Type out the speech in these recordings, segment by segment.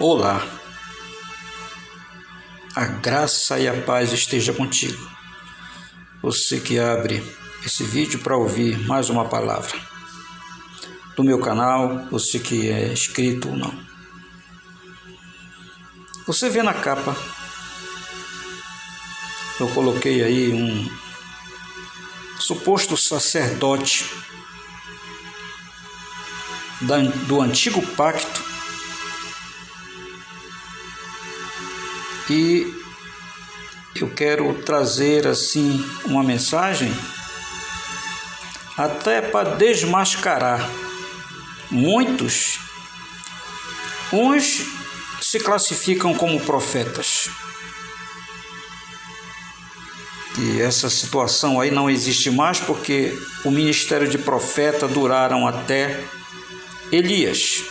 Olá, a graça e a paz esteja contigo. Você que abre esse vídeo para ouvir mais uma palavra do meu canal, você que é inscrito ou não. Você vê na capa, eu coloquei aí um suposto sacerdote do antigo pacto. E eu quero trazer assim uma mensagem até para desmascarar muitos. Uns se classificam como profetas. E essa situação aí não existe mais porque o ministério de profeta duraram até Elias.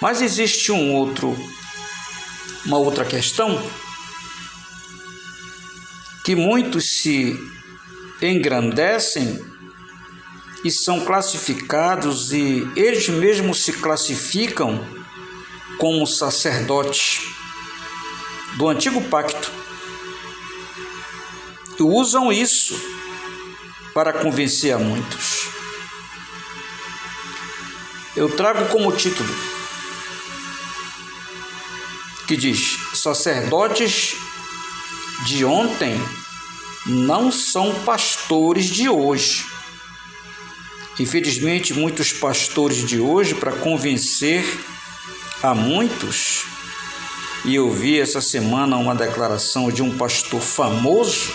Mas existe uma outra questão, que muitos se engrandecem e são classificados, e eles mesmos se classificam como sacerdotes do antigo pacto, e usam isso para convencer a muitos. Eu trago como título que diz: sacerdotes de ontem não são pastores de hoje. Infelizmente, muitos pastores de hoje, para convencer a muitos, e eu vi essa semana uma declaração de um pastor famoso,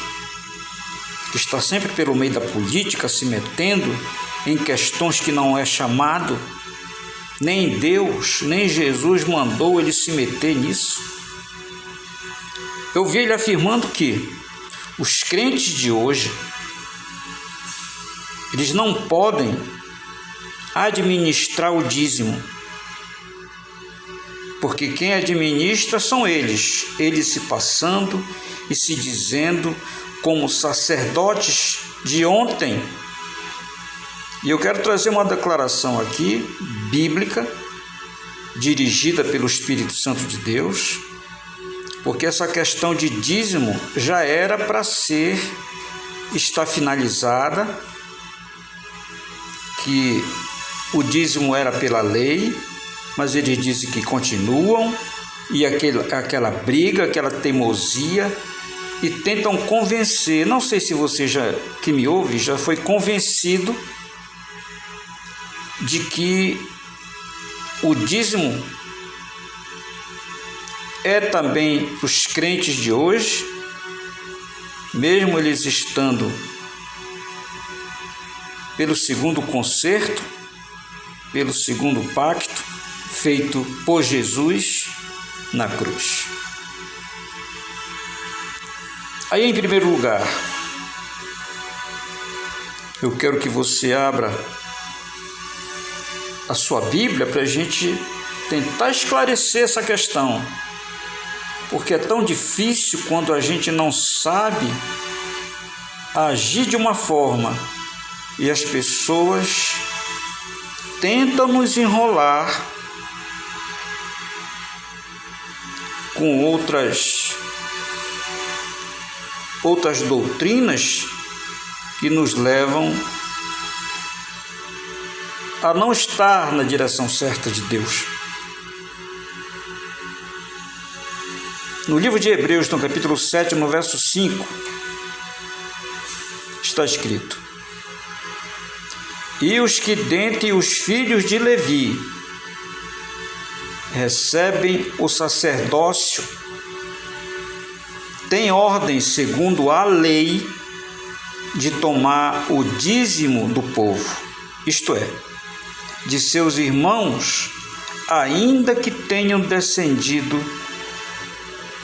que está sempre pelo meio da política, se metendo em questões que não é chamado, nem Deus, nem Jesus mandou ele se meter nisso. Eu vi ele afirmando que os crentes de hoje, eles não podem administrar o dízimo, porque quem administra são eles se passando e se dizendo como sacerdotes de ontem. E eu quero trazer uma declaração aqui, bíblica, dirigida pelo Espírito Santo de Deus, porque essa questão de dízimo já era para estar finalizada, que o dízimo era pela lei, mas eles dizem que continuam, e aquela briga, aquela teimosia, e tentam convencer. Não sei se você que me ouve já foi convencido de que o dízimo é também os crentes de hoje, mesmo eles estando pelo segundo concerto, pelo segundo pacto feito por Jesus na cruz. Aí, em primeiro lugar, eu quero que você abra a sua Bíblia para a gente tentar esclarecer essa questão, porque é tão difícil quando a gente não sabe agir de uma forma e as pessoas tentam nos enrolar com outras doutrinas que nos levam a não estar na direção certa de Deus. No livro de Hebreus, no capítulo 7, no verso 5, está escrito: e os que dentre os filhos de Levi recebem o sacerdócio têm ordem, segundo a lei, de tomar o dízimo do povo, isto é, de seus irmãos, ainda que tenham descendido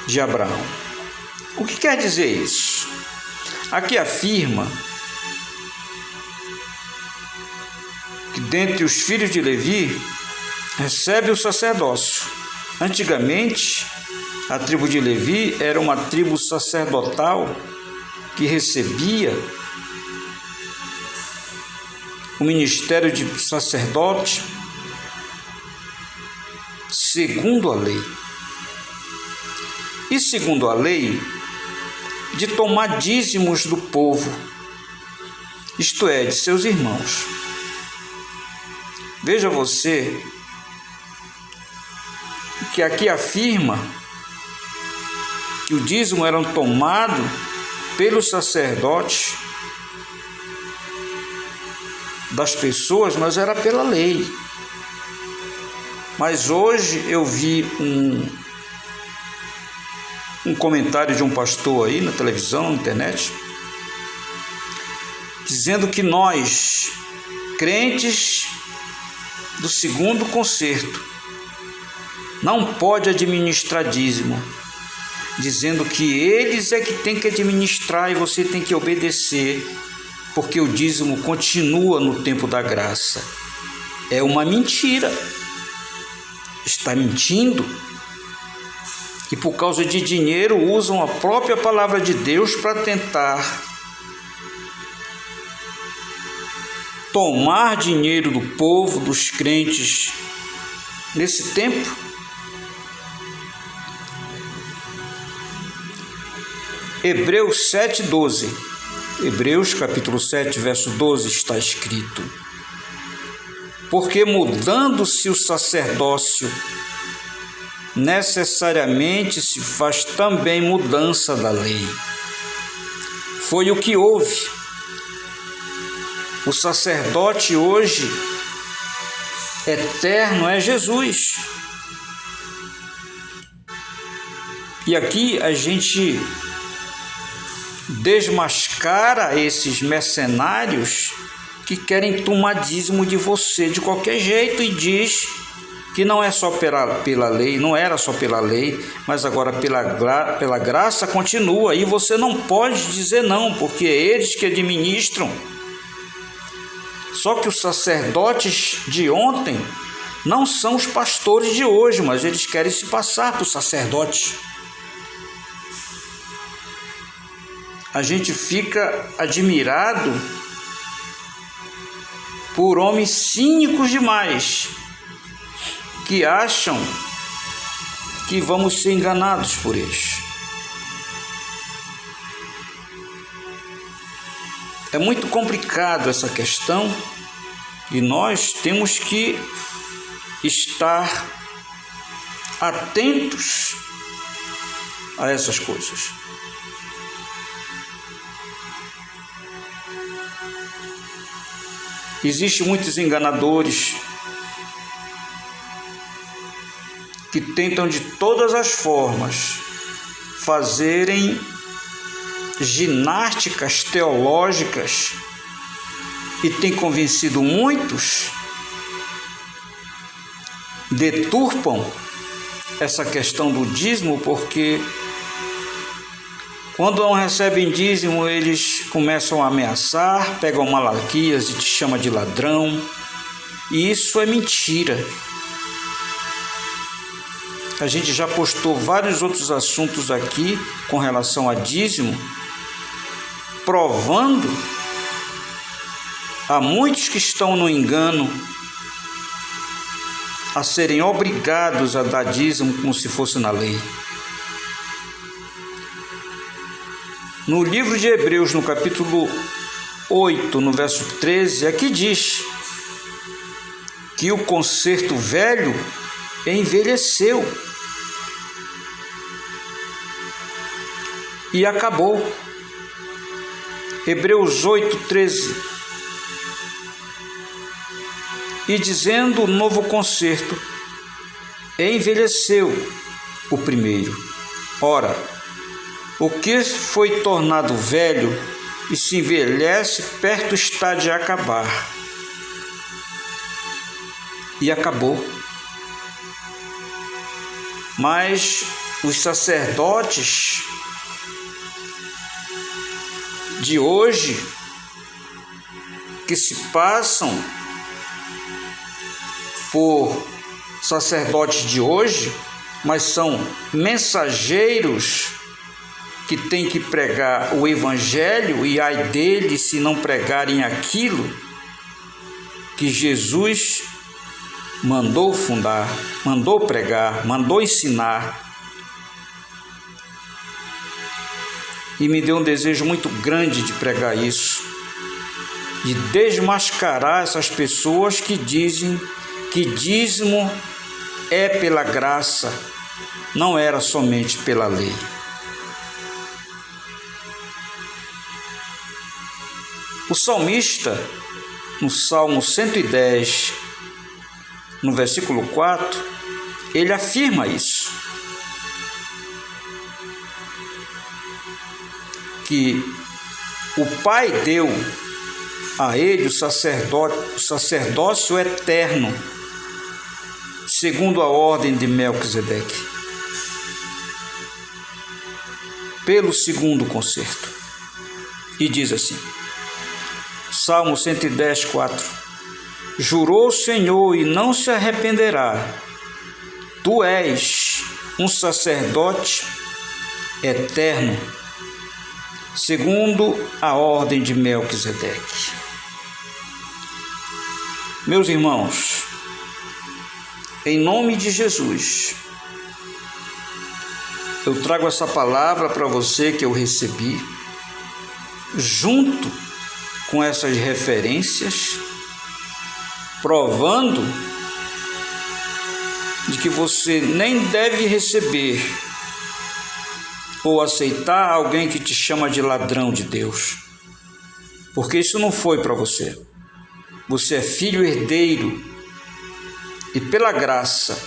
de Abraão. O que quer dizer isso? Aqui afirma que dentre os filhos de Levi recebe o sacerdócio. Antigamente, a tribo de Levi era uma tribo sacerdotal que recebia o ministério de sacerdote segundo a lei. E segundo a lei, de tomar dízimos do povo, isto é, de seus irmãos. Veja você que aqui afirma que o dízimo era tomado pelos sacerdotes das pessoas, mas era pela lei. Mas hoje eu vi um comentário de um pastor aí na televisão, na internet, dizendo que nós, crentes do segundo concerto, não pode administrar dízimo, dizendo que eles é que tem que administrar e você tem que obedecer, porque o dízimo continua no tempo da graça. É uma mentira. Está mentindo. E por causa de dinheiro usam a própria palavra de Deus para tentar tomar dinheiro do povo, dos crentes nesse tempo. Hebreus 7:12. Hebreus capítulo 7, verso 12 está escrito: porque mudando-se o sacerdócio, necessariamente se faz também mudança da lei. Foi o que houve. O sacerdote hoje eterno é Jesus. E aqui a gente desmascara esses mercenários que querem tomar dízimo de você de qualquer jeito e diz que não é só pela lei, não era só pela lei, mas agora pela graça continua, e você não pode dizer não, porque é eles que administram. Só que os sacerdotes de ontem não são os pastores de hoje, mas eles querem se passar por sacerdotes. A gente fica admirado por homens cínicos demais, que acham que vamos ser enganados por eles. É muito complicado essa questão e nós temos que estar atentos a essas coisas. Existem muitos enganadores que tentam de todas as formas fazerem ginásticas teológicas e tem convencido muitos, deturpam essa questão do dízimo, porque quando não recebem dízimo, eles começam a ameaçar, pegam Malaquias e te chamam de ladrão. E isso é mentira. A gente já postou vários outros assuntos aqui com relação a dízimo, provando a muitos que estão no engano a serem obrigados a dar dízimo como se fosse na lei. No livro de Hebreus, no capítulo 8, no verso 13, aqui diz que o concerto velho envelheceu e acabou. Hebreus 8, 13. E dizendo o novo concerto, envelheceu o primeiro. Ora, o que foi tornado velho e se envelhece, perto está de acabar. E acabou. Mas os sacerdotes de hoje, que se passam por sacerdotes de hoje, mas são mensageiros que têm que pregar o evangelho, e ai deles se não pregarem aquilo que Jesus mandou fundar, mandou pregar, mandou ensinar. E me deu um desejo muito grande de pregar isso, de desmascarar essas pessoas que dizem que dízimo é pela graça, não era somente pela lei. O salmista, no Salmo 110, no versículo 4, ele afirma isso, que o Pai deu a ele o sacerdócio eterno, segundo a ordem de Melquisedeque, pelo segundo concerto. E diz assim, Salmo 110, 4: Jurou o Senhor e não se arrependerá, tu és um sacerdote eterno, segundo a ordem de Melquisedeque. Meus irmãos, em nome de Jesus, eu trago essa palavra para você que eu recebi, junto com essas referências, provando de que você nem deve receber ou aceitar alguém que te chama de ladrão de Deus, porque isso não foi para você. Você é filho herdeiro e pela graça,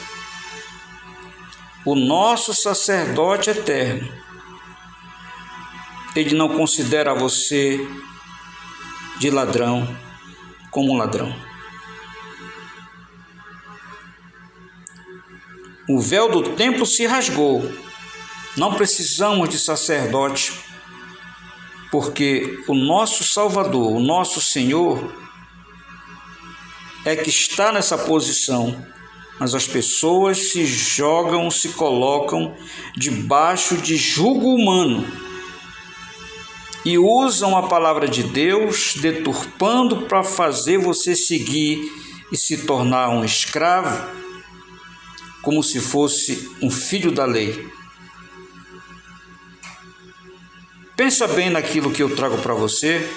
o nosso sacerdote eterno, ele não considera você de ladrão como um ladrão. O véu do templo se rasgou. Não precisamos de sacerdote, porque o nosso Salvador, o nosso Senhor, é que está nessa posição, mas as pessoas se jogam, se colocam debaixo de jugo humano e usam a palavra de Deus, deturpando para fazer você seguir e se tornar um escravo, como se fosse um filho da lei. Pensa bem naquilo que eu trago para você,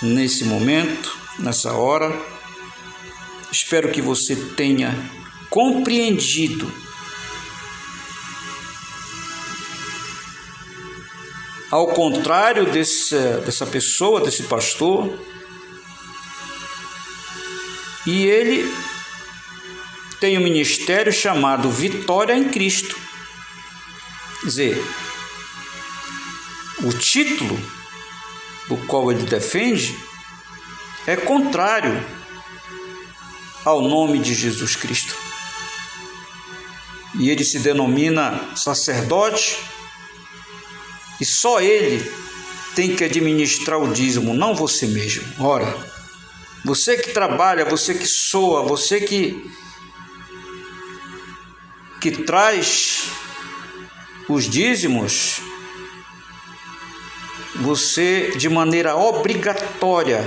nesse momento, nessa hora. Espero que você tenha compreendido ao contrário dessa pessoa, desse pastor, e ele tem um ministério chamado Vitória em Cristo. Quer dizer, o título do qual ele defende é contrário ao nome de Jesus Cristo. E ele se denomina sacerdote, e só ele tem que administrar o dízimo, não você mesmo. Ora, você que trabalha, você que soa, você que traz os dízimos, você de maneira obrigatória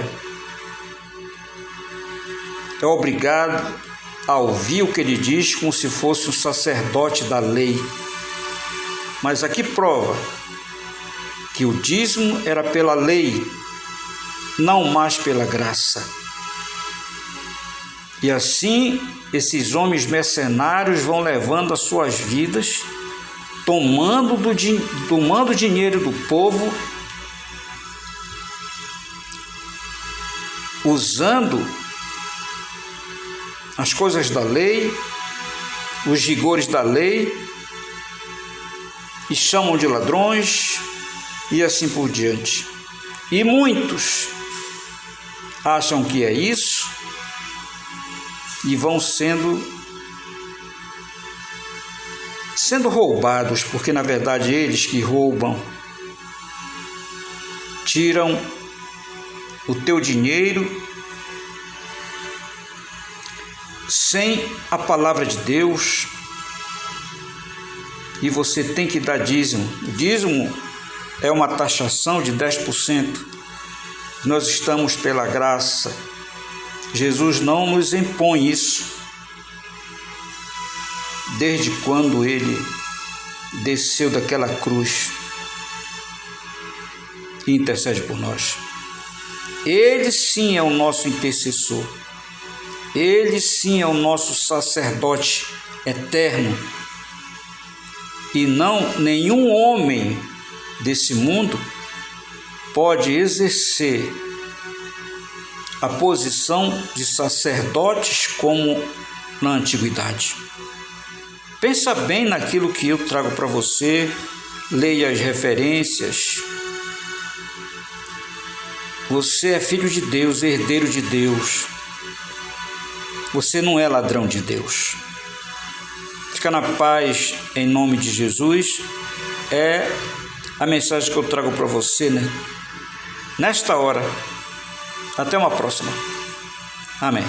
é obrigado a ouvir o que ele diz como se fosse um sacerdote da lei. Mas aqui prova que o dízimo era pela lei, não mais pela graça. E assim esses homens mercenários vão levando as suas vidas, tomando dinheiro do povo, usando as coisas da lei, os rigores da lei, e chamam de ladrões, e assim por diante. E muitos acham que é isso e vão sendo roubados, porque na verdade eles que roubam, tiram o teu dinheiro sem a palavra de Deus, e você tem que dar dízimo. O dízimo é uma taxação de 10%. Nós estamos pela graça. Jesus não nos impõe isso. desde quando ele desceu daquela cruz e intercede por nós. Ele sim é o nosso intercessor. Ele sim é o nosso sacerdote eterno. E não nenhum homem desse mundo pode exercer a posição de sacerdotes como na antiguidade. Pensa bem naquilo que eu trago para você, leia as referências. Você é filho de Deus, herdeiro de Deus. Você não é ladrão de Deus. Fica na paz em nome de Jesus. É a mensagem que eu trago para você, né? Nesta hora. Até uma próxima. Amém.